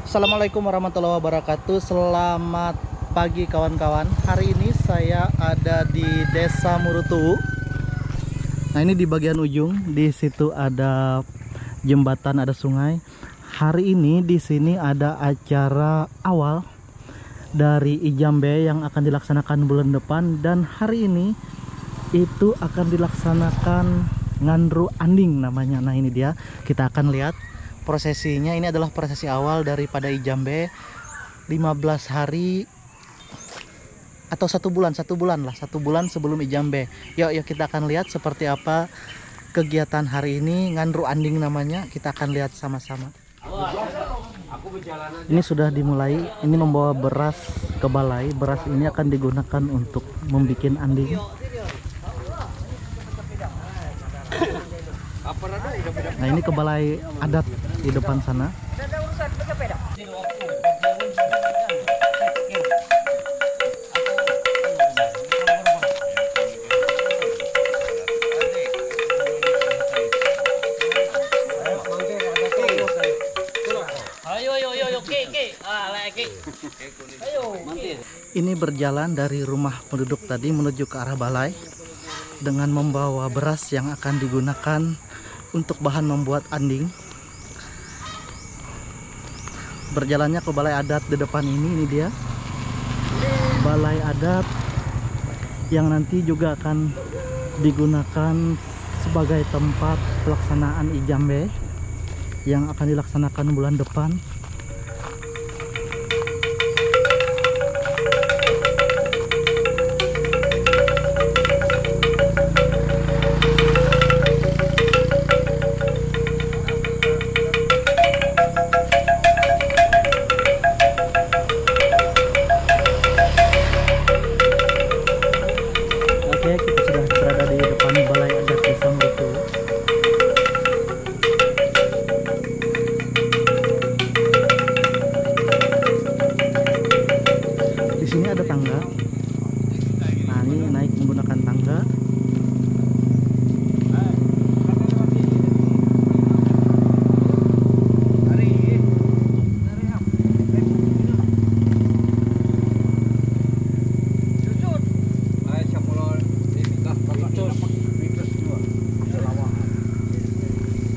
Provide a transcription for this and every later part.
Assalamualaikum warahmatullahi wabarakatuh. Selamat pagi kawan-kawan. Hari ini saya ada di Desa Murutu. Nah, ini di bagian ujung, di situ ada jembatan, ada sungai. Hari ini di sini ada acara awal dari Ijambe yang akan dilaksanakan bulan depan, dan hari ini itu akan dilaksanakan Ngandru Anding namanya. Nah, ini dia, kita akan lihat prosesinya. Ini adalah prosesi awal daripada Ijambe, 15 hari atau satu bulan sebelum Ijambe. Yuk kita akan lihat seperti apa kegiatan hari ini. Ngandru Anding namanya, kita akan lihat sama-sama. Ini sudah dimulai. Ini membawa beras ke balai. Beras ini akan digunakan untuk membuat anding. Nah, ini ke balai adat di depan sana. Ini berjalan dari rumah penduduk tadi menuju ke arah balai dengan membawa beras yang akan digunakan untuk bahan membuat anding. Berjalannya ke balai adat di depan ini dia balai adat yang nanti juga akan digunakan sebagai tempat pelaksanaan Ijambe yang akan dilaksanakan bulan depan. Di sini ada tangga. Nah, ini naik menggunakan tangga.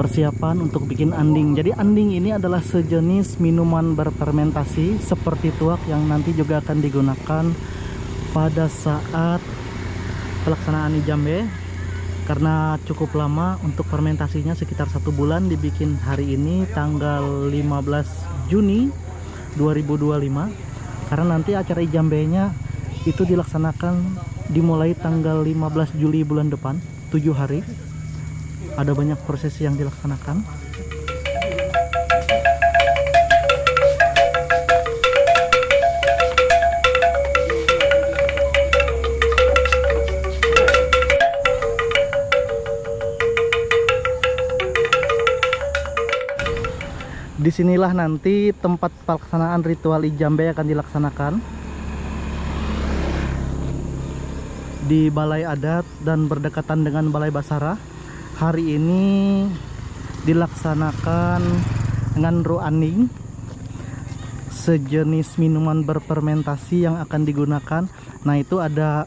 Persiapan untuk bikin anding. Jadi anding ini adalah sejenis minuman berfermentasi seperti tuak yang nanti juga akan digunakan pada saat pelaksanaan Ijambe. Karena cukup lama untuk fermentasinya, sekitar 1 bulan, dibikin hari ini tanggal 15 Juni 2025. Karena nanti acara Ijambe-nya itu dilaksanakan dimulai tanggal 15 Juli bulan depan, 7 hari. Ada banyak prosesi yang dilaksanakan. Disinilah nanti tempat pelaksanaan ritual Ijambe akan dilaksanakan, di balai adat dan berdekatan dengan balai basara. Hari ini dilaksanakan Ngandru Anding, sejenis minuman berfermentasi yang akan digunakan. Nah, itu ada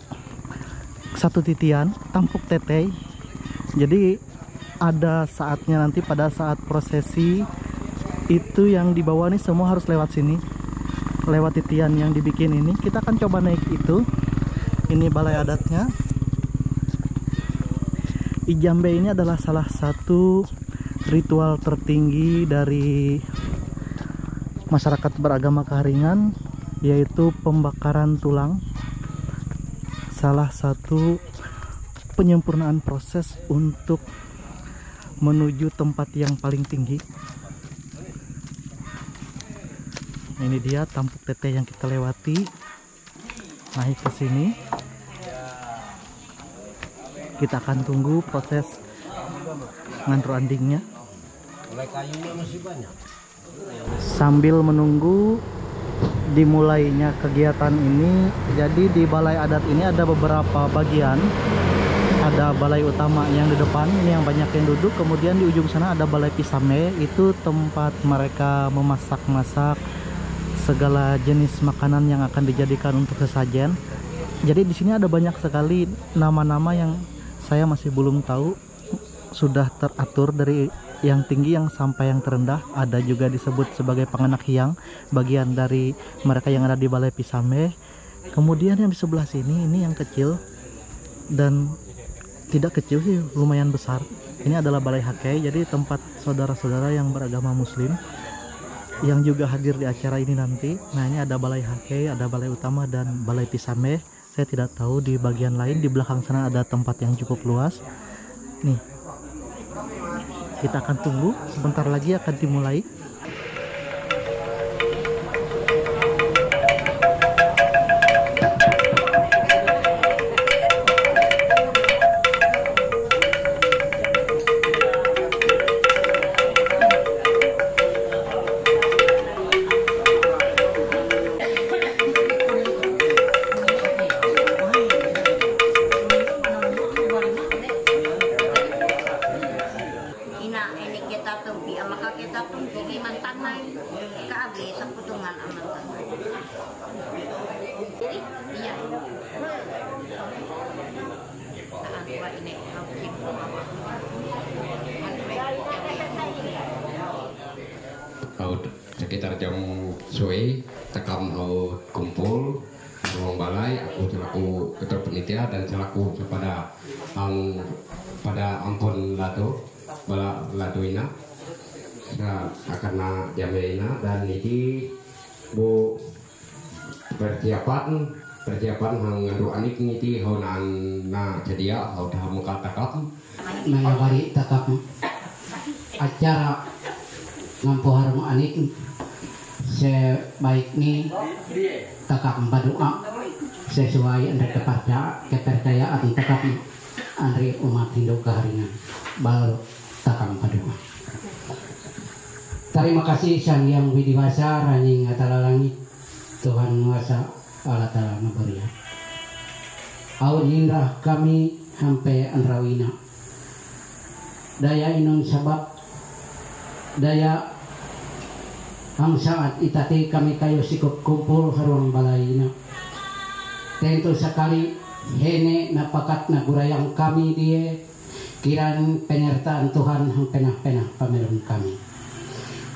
satu titian tampuk teteh. Jadi ada saatnya nanti pada saat prosesi itu yang dibawa nih semua harus lewat sini, lewat titian yang dibikin ini. Kita akan coba naik itu. Ini balai adatnya. Ijambe ini adalah salah satu ritual tertinggi dari masyarakat beragama Kaharingan, yaitu pembakaran tulang. Salah satu penyempurnaan proses untuk menuju tempat yang paling tinggi. Ini dia tampuk teteh yang kita lewati. Naik ke sini. Kita akan tunggu proses ngandru andingnya. Sambil menunggu dimulainya kegiatan ini, jadi di balai adat ini ada beberapa bagian ada balai utama yang di depan ini yang banyak yang duduk, kemudian di ujung sana ada balai pisame, itu tempat mereka memasak-masak segala jenis makanan yang akan dijadikan untuk sesajen. Jadi di sini ada banyak sekali nama-nama yang saya masih belum tahu, sudah teratur dari yang tinggi yang sampai yang terendah. Ada juga disebut sebagai panganak hiang, bagian dari mereka yang ada di balai pisame. Kemudian yang di sebelah sini ini yang kecil dan tidak kecil sih, lumayan besar. Ini adalah balai Hakei, jadi tempat saudara-saudara yang beragama muslim yang juga hadir di acara ini nanti. Nah, ini ada balai Hakei, ada balai utama dan balai pisame. Saya tidak tahu di bagian lain, di belakang sana ada tempat yang cukup luas. Nih, kita akan tunggu, sebentar lagi akan dimulai. Sekitar jam sore tekam kumpul ruang balai, aku selaku ketua panitia dan selaku pada ampun lato ina akan jamina dan ini bu persiapan ngadu anik ngiti haunan na cedia hau dah muka takap mayawari takap acara ngampu harum anik sebaik ni takap berdoa sesuai anda kepercayaan takap andri umat Hindu keharingan baru takap berdoa. Terima kasih Sang Yang Widiwasa Ranying Atala Langit Tuhan Nuasa Allah Ta'ala Mabaria Aun inrah kami hampe anrawina daya inun sabab daya ang saat itati kami kayo sikop kumpul haruang balayina tentu sekali hene napakat na gurayang kami dia kiran penyertaan Tuhan hang penah-penah pameron kami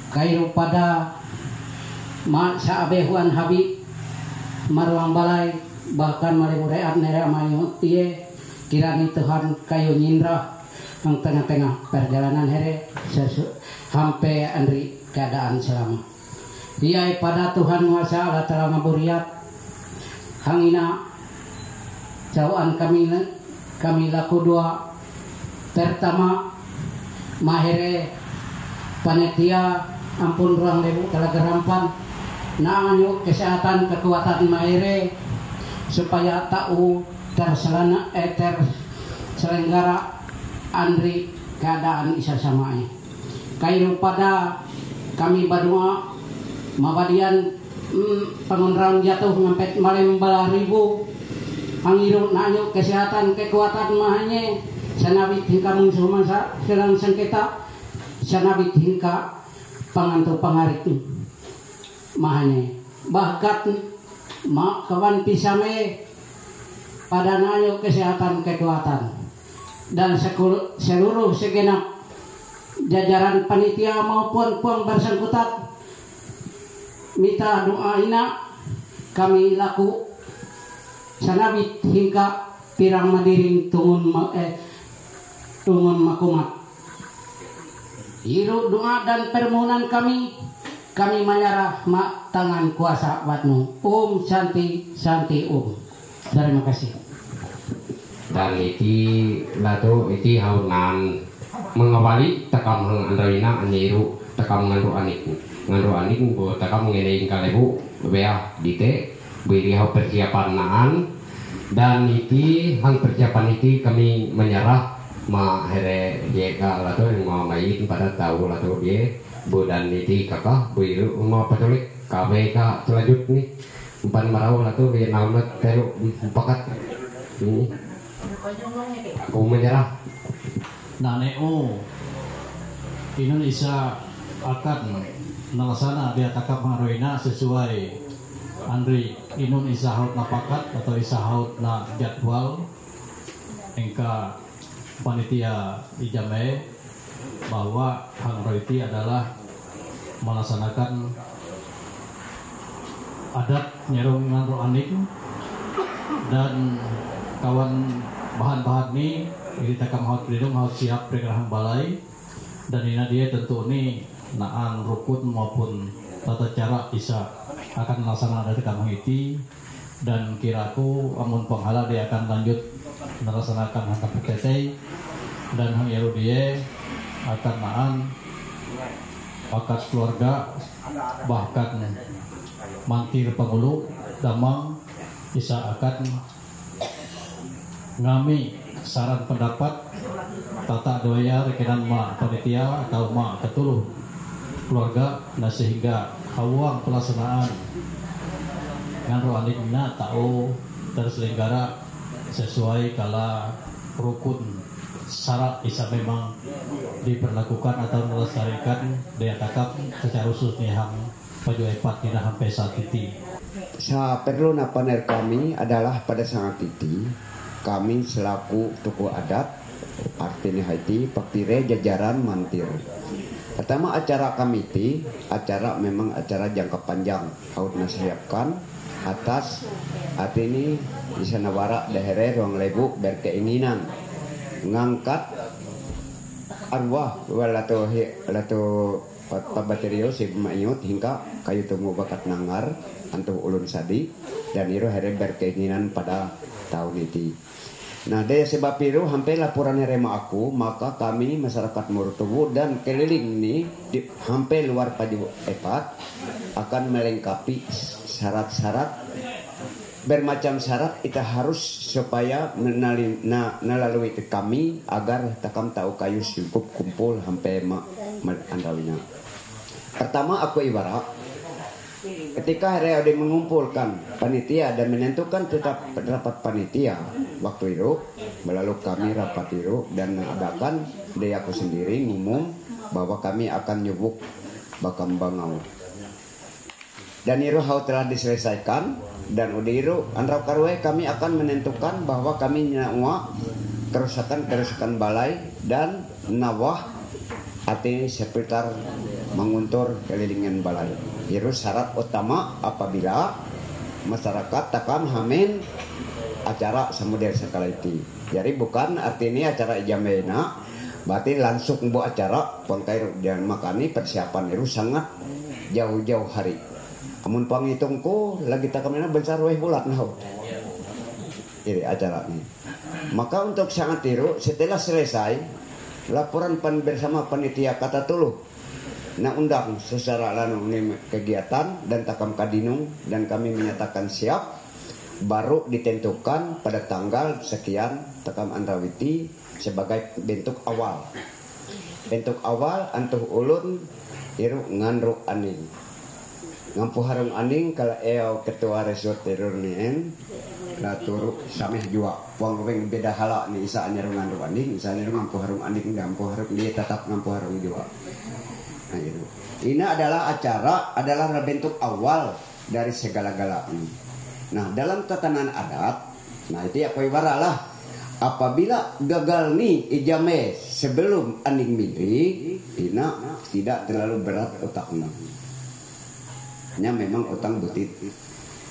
kairo pada sa abehuan habi maruang balai bahkan marimurean nere amayo tie kirani Tuhan kayo nyindra ang tengah-tengah perjalanan here sampai andri keadaan selama dia pada Tuhan Muasa Allah Ta'ala Maburiat hangina jauhan kami laku dua pertama mahere panitia ampun ruang lebu talaga rampan naanyo kesehatan kekuatan mahere supaya tahu terselenggara andri keadaan isa samanya kayo pada kami berdoa mabadian pengundrang jatuh ngampet malem bala ribu angiro naanyo kesehatan kekuatan mahanya sanabit hingka mungsumasa silang sengketa sanabit hingka panganto pangarit mahanya bahkan kawan pisame pada nayo kesehatan kekuatan dan seluruh segenap jajaran panitia maupun puang bersangkutan mitra doa ina kami laku sanabit hingga pirang madiring tungun makumat hirup doa dan permohonan kami menyerah tangan kuasa Watnu Santi terima kasih. Dan lato haunan mengawali takam hang andrawina anyiru takam ngandu anik bu takam ngeneing kalebu bea dite beri hau persiapan naan dan hang persiapan kami menyerah here ye ka lato yang mau main pada tahu lato ye bu dan kakak bu iru mau pacolik kabe ka selanjut nih umpan marau lato ye naunat telu pakat ini Aku menyerah. Naneo Indonesia akan nalasana dia takap maroina sesuai Andri Indonesia haut na pakat atau isa haut na jadwal engka panitia ijame bahwa Hangroiti adalah melaksanakan adat nyerong ngandro anik dan kawan bahan-bahan ini takam haut pelindung haut siap pergerakan balai dan ini dia tentu ini naan rukun maupun tata cara bisa akan melaksanakan adat takam hiti dan kiraku amun penghala dia akan lanjut melaksanakan hangkap PTT dan hang yaru dia akan naan pakat keluarga bahkan mantir pengulu damang bisa akan ngami saran pendapat tata doya rekenan ma panitia atau ma ketuluh keluarga nah sehingga hawang pelaksanaan ngandro anikna tahu terselenggara sesuai kala rukun syarat bisa memang diperlakukan atau melestarikan daya takap secara khusus nih hang pajuepat kina sampai saat itu. Sa perlu napaner kami adalah pada sangat titi kami selaku tuku adat artinya Haiti papire jajaran mantir. Pertama acara kami itu acara memang acara jangka panjang haut nasiapkan atas hati ini bisa nawara daerah ruang lebu berkeinginan ngangkat arwah lato pabaterio si mayut hingga kayu temu bakat nangar antuh ulun sadi dan iru hari berkeinginan pada tahun itu. Nah dari sebab itu hampir laporan rema aku maka kami masyarakat Murutubu dan keliling ini hampir luar paju epat akan melengkapi syarat-syarat bermacam syarat kita harus supaya melalui kami agar takam tahu kayu cukup kumpul sampai andawina. Pertama aku ibarat ketika hari ada mengumpulkan panitia dan menentukan tetap rapat panitia waktu itu melalui kami rapat itu dan mengadakan dia aku sendiri ngumum bahwa kami akan nyebuk bakam bangau dan itu hal telah diselesaikan dan udah itu anrau karwe kami akan menentukan bahwa kami nyawa kerusakan balai dan nawah artinya sekitar menguntur kelilingan balai. Itu syarat utama apabila masyarakat takam hamin acara samudera sekali itu. Jadi bukan artinya acara ijamena berarti langsung buat acara pangkai dan makani persiapan itu sangat jauh-jauh hari. Amun panghitungku lagi takamena besar weh bulat nah. Ini acara ini. Maka untuk sangat tiru setelah selesai laporan bersama panitia kata tuluh nah undang secara lanu kegiatan dan takam kadinung dan kami menyatakan siap baru ditentukan pada tanggal sekian takam andrawiti sebagai bentuk awal antuh ulun iru ngandro aning ngampu harung aning kalau ketua resort teror nien la turu sameh jua wong weng beda hala ni isa nyeru ngandro aning isa nyeru ngampu harung aning ngampu harung dia tetap ngampu harung jua. Nah, itu. Ini adalah acara adalah bentuk awal dari segala-gala ini. Nah dalam tatanan adat, nah itu ya ibarat lah apabila gagal nih ijame sebelum aning mili, ina tidak terlalu berat otaknya. Hanya memang utang butit.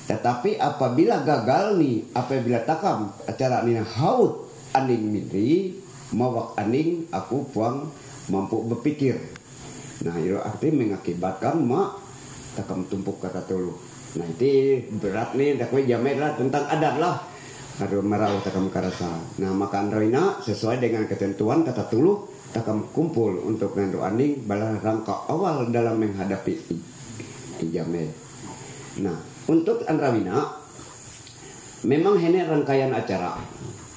Tetapi apabila gagal nih, apabila takam acara ini haut aning mili, mawak aning aku puang mampu berpikir. Nah itu arti mengakibatkan mak takam tumpuk kata tulu. Nah itu berat nih dakwe jamai lah tentang adat lah. Aduh merau takam karasa. Nah maka androina sesuai dengan ketentuan kata tulu takam kumpul untuk nando aning bala rangka awal dalam menghadapi jamai. Nah untuk andrawina memang ini rangkaian acara.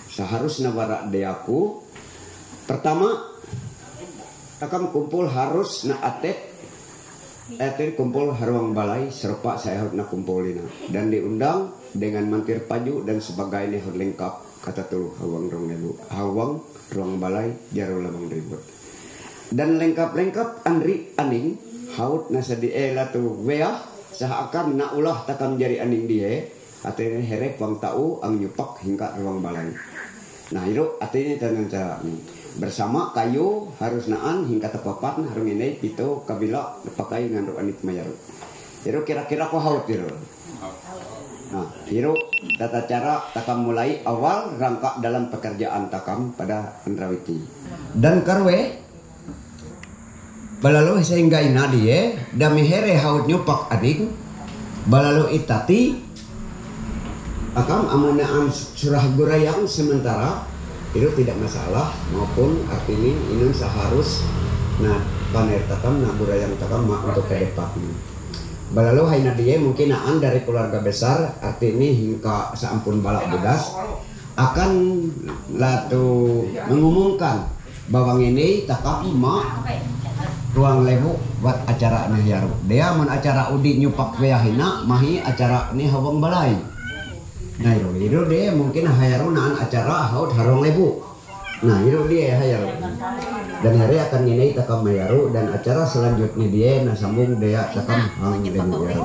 Seharusnya barak deaku pertama takam kumpul harus na atet kumpul haruang balai serupa saya harus na kumpulina dan diundang dengan mantir paju dan sebagainya harus lengkap kata tuluh hawang 2.000 hawang ruang balai jaro 8.000 dan lengkap Andri aning haut nasa di latu weah seakan na ulah takam jari aning dia atene herek wang tau ang nyupak hingga ruang balai. Nah itu artinya dengan cara ini bersama kayu harus naan hingga tepapan harus ini itu kabila pakai ngandung anik mayaru. Itu kira-kira kau haut itu. Nah, itu tata cara takam mulai awal rangka dalam pekerjaan takam pada Andrawiti. Dan karwe balalu sehingga inadi dami here haut nyupak adik balalu itati akam amunaan surah gurayang sementara itu tidak masalah maupun artinya ini seharus nah paner takam nah gurayang takam untuk ke depan. Balalu haina dia mungkin naan dari keluarga besar artinya hingga seampun balak bedas akan latu mengumumkan bahwa ini takam mak ruang lebu buat acara ini yaru. Dia mun acara udi nyupak wehina mahi acara ini hawang balai. Nah itu dia mungkin hayaru naan acara haut harong lebu. Nah itu dia hayaru. Dan hari akan ini takam mayaru dan acara selanjutnya dia nasambung dia takam hang lebu yaru.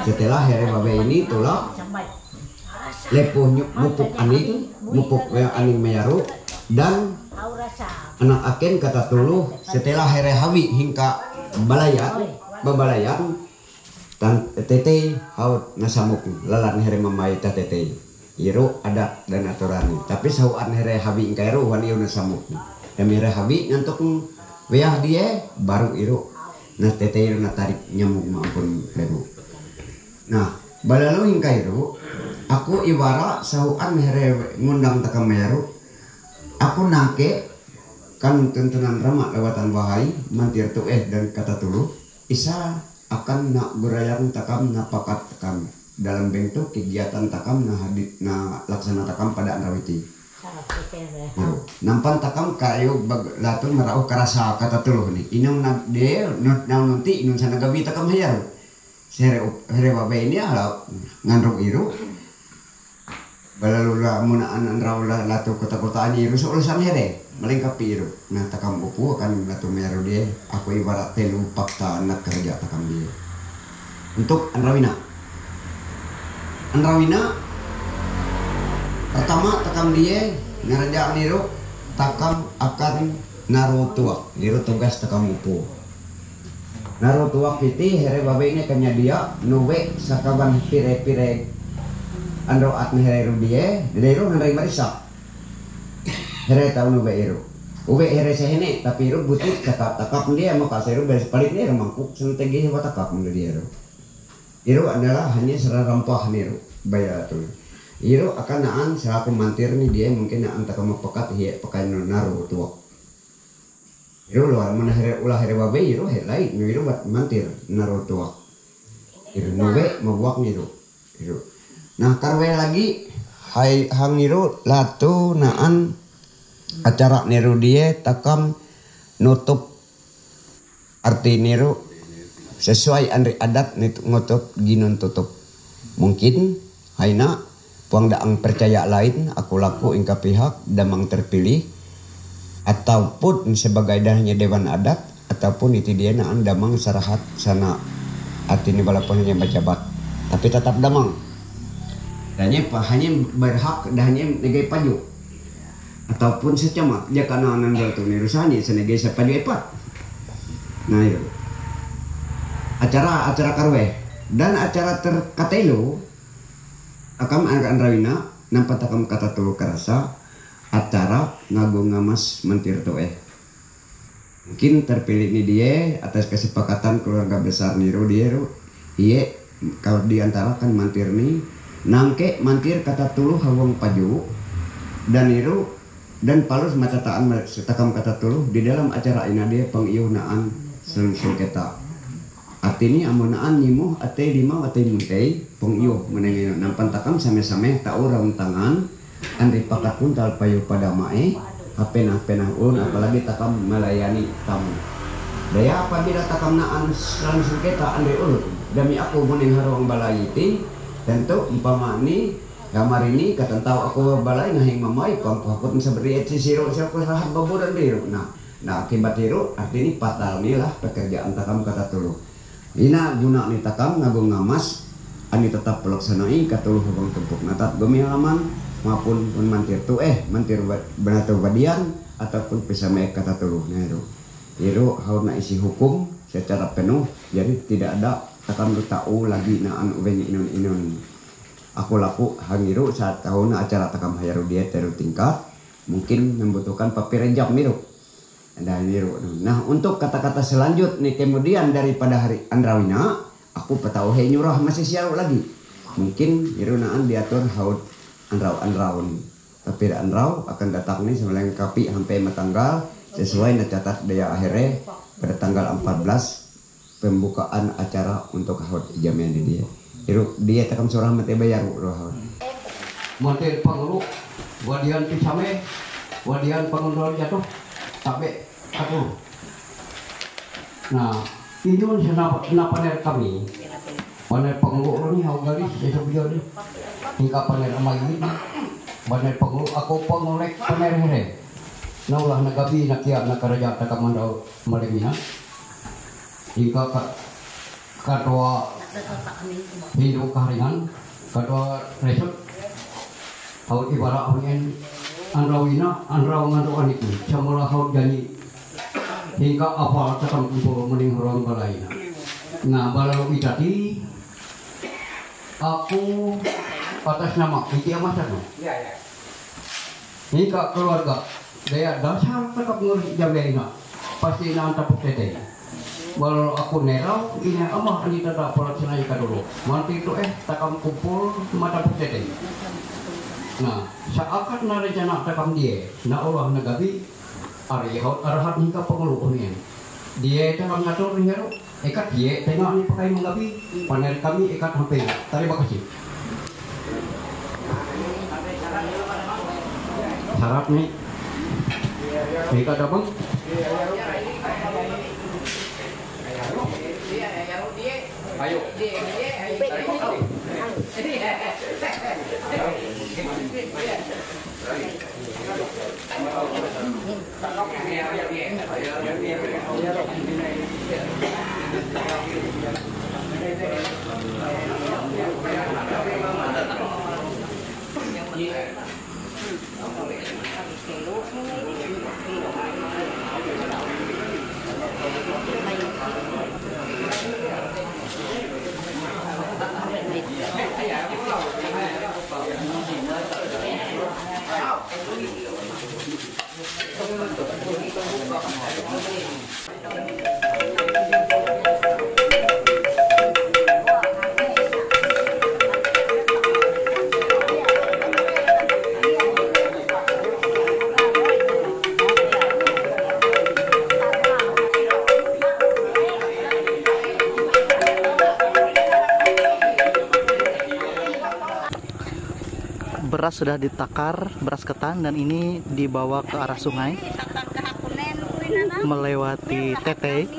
Setelah hari babe ini tulak lepuh mupuk aning mupuk aning mayaru dan anak aken kata tuluh setelah hari hawi hingga babalayan tan tete haut nasamuk lalan here mamai tete iru adat dan aturan tapi sauan here habi ingkairu wan ieu nasamuk dan here habi ngantuk weah dia baru iru nah tete iru na tarik nyamuk maupun lebu. Nah balalu ingkairu aku ibarat sauan here ngundang takam meru aku nangke kan tuntunan ramak lewatan bahai mantir tu dan kata tuluh isa akan nak gurayang takam na pakat takam dalam bentuk kegiatan takam na hadit na laksana takam pada Andrawiti. Nampan takam kayu latun merauh karasa kata tuluh ni inong na de nanti inong sana gabi takam hayar. Here babe ini ala ngandung iru. Balalula munaan anrawla latu kota-kotaan iru seurusan here melengkapi iru. Nah takam upu akan latu meru dia aku ibarat telu pakta anak kerja takam dia. Untuk Andrawina pertama takam dia ngaraja niru takam akan naruh tuak niru tugas takam upu naruh tuak piti here babe ini kanya dia nuwe sakaban pire-pire andro at here dia leru nandai marisa here tahu nuwe iru uwe here sehene tapi iru butik takap dia maka seru beres palit dia mangkuk sentegi hebat takap dia iru adalah hanya serah rempah niru bayar tu. Iru akan naan selaku mantir ni dia mungkin naan tak mau pekat hiya pakai naru tuak. Iru luar mana hari ulah hari babe iru hari lain iru buat mantir naru tuak. Iru nuwe mabuak niru. Iru. Nah karwe lagi hai hang iru latu naan acara niru dia takam nutup arti niru sesuai andri adat nutup ginun tutup. Mungkin haina puang daang percaya lain aku laku ingka pihak damang terpilih ataupun sebagai dahnya dewan adat ataupun itu dia naan damang sarahat sana artinya walaupun hanya bajabat tapi tetap damang hanya berhak dahnya negai paju ataupun secamak jika naanan batu nirusani senegai sepaju epat. Nah itu acara karwe dan acara terkatelu akam anak Andrawina nampak takam kata tulu karasa acara ngagung ngamas mentir tueh mungkin terpilih ni dia atas kesepakatan keluarga besar niru dia iya kalau diantara kan mantir ni nangke mantir kata tulu hawang paju dan niru dan palus macataan takam kata tulu di dalam acara ini dia pengiunaan sengketa artinya amunaan nyimuh ate lima ate muntai pengiuh menengin nampan takam same-same tau raung tangan andri pakat pun talpayu pada mae apenah un apalagi takam melayani tamu daya apabila takam naan langsung kita andri urut demi aku meneng haruang balai itu tentu umpama ni Kamar ini kata tahu aku balai ngahing mamai pangkut bisa beri eci siro siapa salah babodan diru. Nah akibat diru artinya fatal nih lah pekerjaan takam kata tulu. Ina guna nih takam ngagung ngamas ani tetap pelaksanai katuluh hubung tempuk natat gemilaman maupun mantir tu mantir benatu badian ataupun bisa mek kata tulu nah itu hauna isi hukum secara penuh jadi tidak ada takam lu tahu lagi na anu inun aku laku hangiru saat tahun acara takam hayaru dia teru tingkat mungkin membutuhkan papir rejak miru ada miru. Nah untuk kata-kata selanjut nih kemudian daripada hari Andrawina aku petau nyurah masih siaru lagi mungkin irunaan diatur haud andraun tapi andrau akan datang nih melengkapi sampai matanggal sesuai catat daya akhirnya pada tanggal 14 pembukaan acara untuk haud jamian di dia. Dia takam seorang mati bayar roh. Mantir pangulu, wadian pisame, wadian pangundol jatuh, sampai satu. Nah, ini pun paner kami. Paner pangulu ini hau garis, saya beliau ni. Hingga paner amai ini, paner pangulu aku pangulek paner here. Naulah nagabi nakia nakaraja takam mandau malemina. Hingga kadua hidup karingan kadua resep haut ibarat awin andrawina andrawangan doan itu semula haut jadi hingga apa takam kumpul mening orang balaina nah balau itati aku atas nama iki amasan no hingga keluarga daya dasar takap ngurus jamaina pasti nanta putete walau aku nerau ini amah ani tada pelaksana ika dulu manti itu takam kumpul mata putete nah seakan na rencana takam dia na Allah nagabi ari haut arahat hingga pengeluh ini dia takam ngatur hero ekat dia tengok ni pakai mengabi paner kami ekat HP terima kasih syarat nih ekat apa ayo beras sudah ditakar, beras ketan, dan ini dibawa ke arah sungai melewati tete.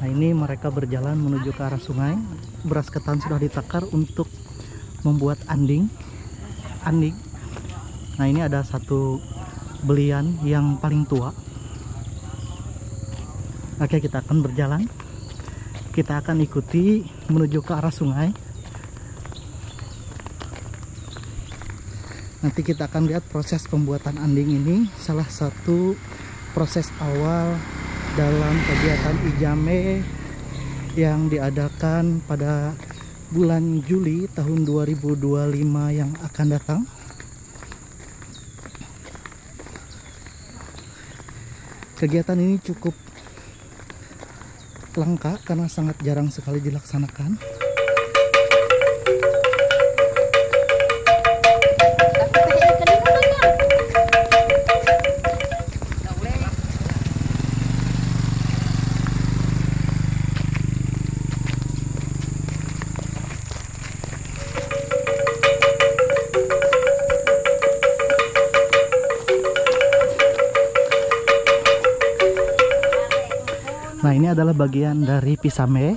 Nah ini mereka berjalan menuju ke arah sungai. Beras ketan sudah ditakar untuk membuat anding. Nah ini ada satu belian yang paling tua. Oke, kita akan berjalan, kita akan ikuti menuju ke arah sungai. Nanti kita akan lihat proses pembuatan anding ini, salah satu proses awal dalam kegiatan Ijame yang diadakan pada bulan Juli tahun 2025 yang akan datang. Kegiatan ini cukup langka karena sangat jarang sekali dilaksanakan. Nah, ini adalah bagian dari pisame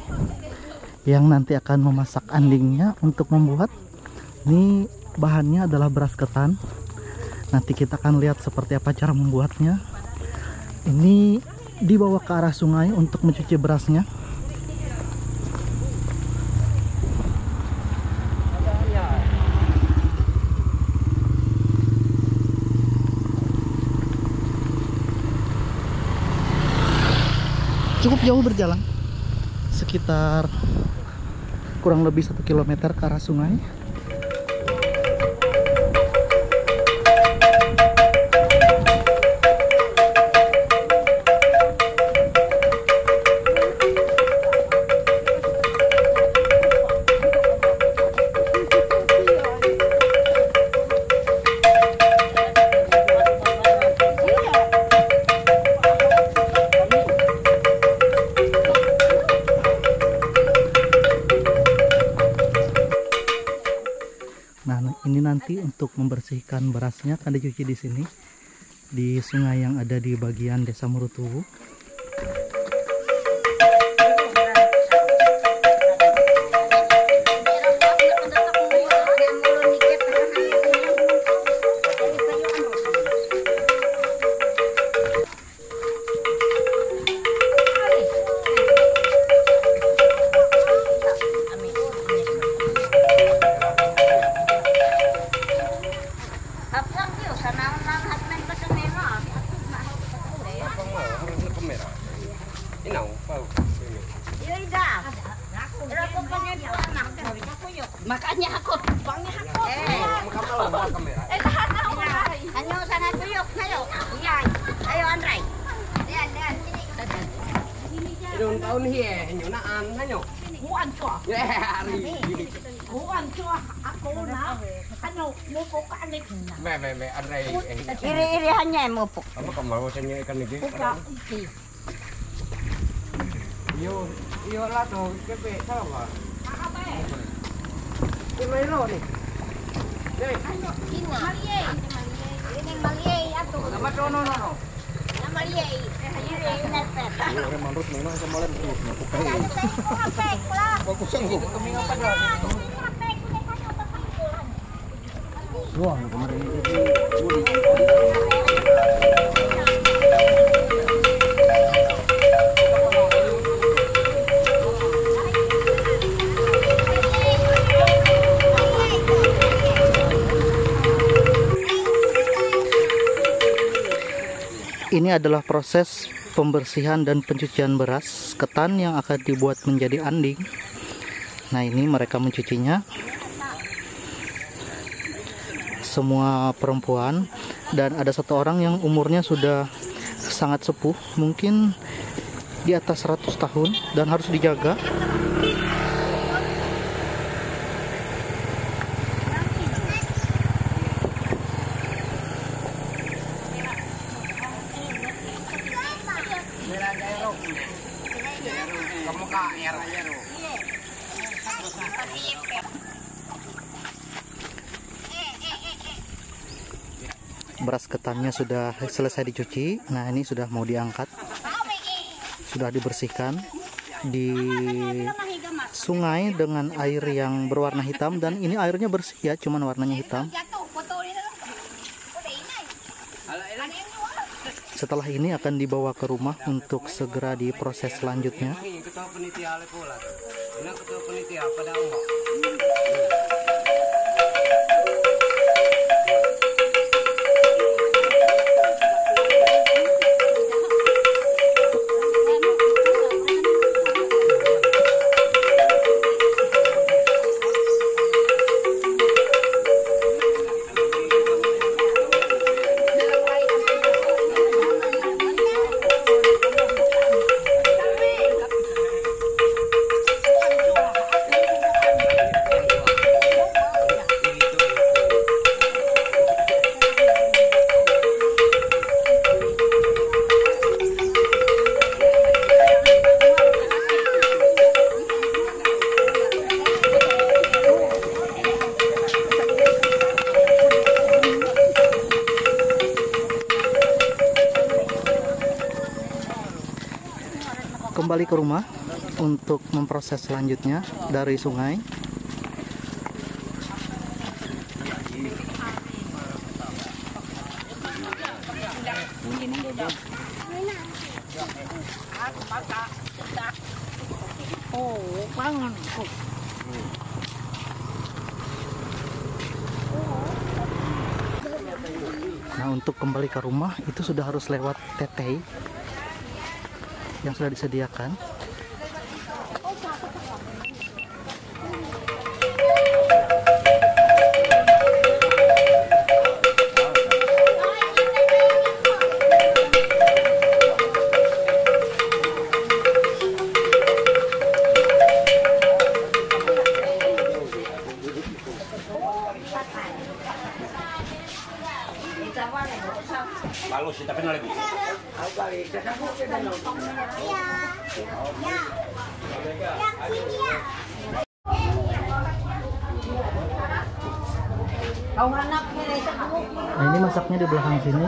yang nanti akan memasak andingnya untuk membuat. Ini bahannya adalah beras ketan. Nanti kita akan lihat seperti apa cara membuatnya. Ini dibawa ke arah sungai untuk mencuci berasnya. Cukup jauh berjalan, sekitar kurang lebih 1 km ke arah sungai. Nah, ini nanti untuk membersihkan berasnya akan dicuci di sini, di sungai yang ada di bagian Desa Murutuwu. Makanya aku bangnya aku. Hanya sana tuyuk, ayo. Iya. Ayo Andrai. Dan sini. Idong tahun hiye, nyo naan hanyo. Buan cua. Hari. Buan cua aku na. Ano mupok anik na. Me Andrei. Iri hanya mupok. Apa kamu sa inyo ikan niki? Buka. Iyo lah to, kepe sama. May lo ni. Dai. Ini Malie. Ini Malie ato. Nama no. Nama Malie. Ini nepet. Ore manut nuna sa malam terus aku pay. Aku sanggup. Ruang kemarin itu. Ini adalah proses pembersihan dan pencucian beras ketan yang akan dibuat menjadi anding. Nah, ini mereka mencucinya. Semua perempuan, dan ada satu orang yang umurnya sudah sangat sepuh, mungkin di atas 100 tahun dan harus dijaga. Beras ketannya sudah selesai dicuci. Nah, ini sudah mau diangkat, sudah dibersihkan di sungai dengan air yang berwarna hitam, dan ini airnya bersih ya, cuman warnanya hitam. Setelah ini akan dibawa ke rumah untuk segera diproses selanjutnya. ke rumah untuk memproses selanjutnya dari sungai. Nah, untuk kembali ke rumah itu sudah harus lewat tetei yang sudah disediakan. Nah, ini masaknya di belakang sini.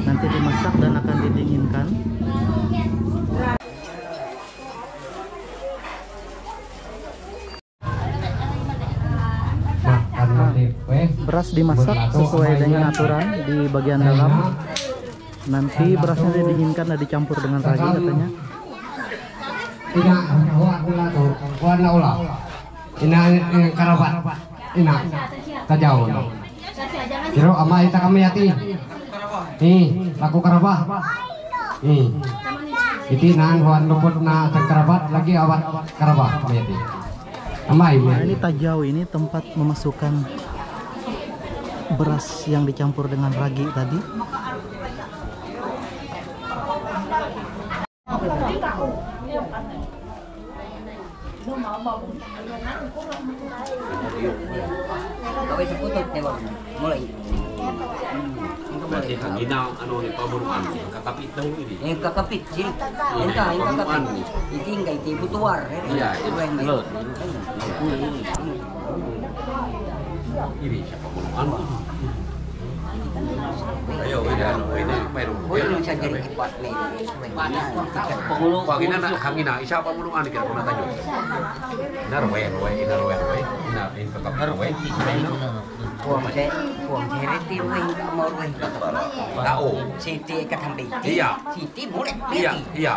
Nanti dimasak dan akan didinginkan. Beras dimasak sesuai dengan aturan di bagian dalam. Nanti berasnya didinginkan dan dicampur dengan ragi katanya. Ina karabat. Ina kajau. Jero ama ita kami yati. Laku karabah. Iti nan huan luput na karabat lagi awat karabah kami yati. Amai. Nah, ini tajau, ini tempat memasukkan beras yang dicampur dengan ragi tadi. Kawin seputut ya bang, mulai. Berarti hanginaw ano ni pamuruan kakapit daw ini. Yang kakapit sih, yang kakapit. Itu enggak itu butuar. Iya, itu yang baik. Ini siapa pamuruan? Ayo, ini meru. Boleh bisa jadi kipat nih. Pengulu, pagina na hangina isa pamuruan kira puna tayo. Narwe, ina kakapit. Kuang cereti weh amor weh. Tao. Siti katambi. Iya. Siti boleh. Iya.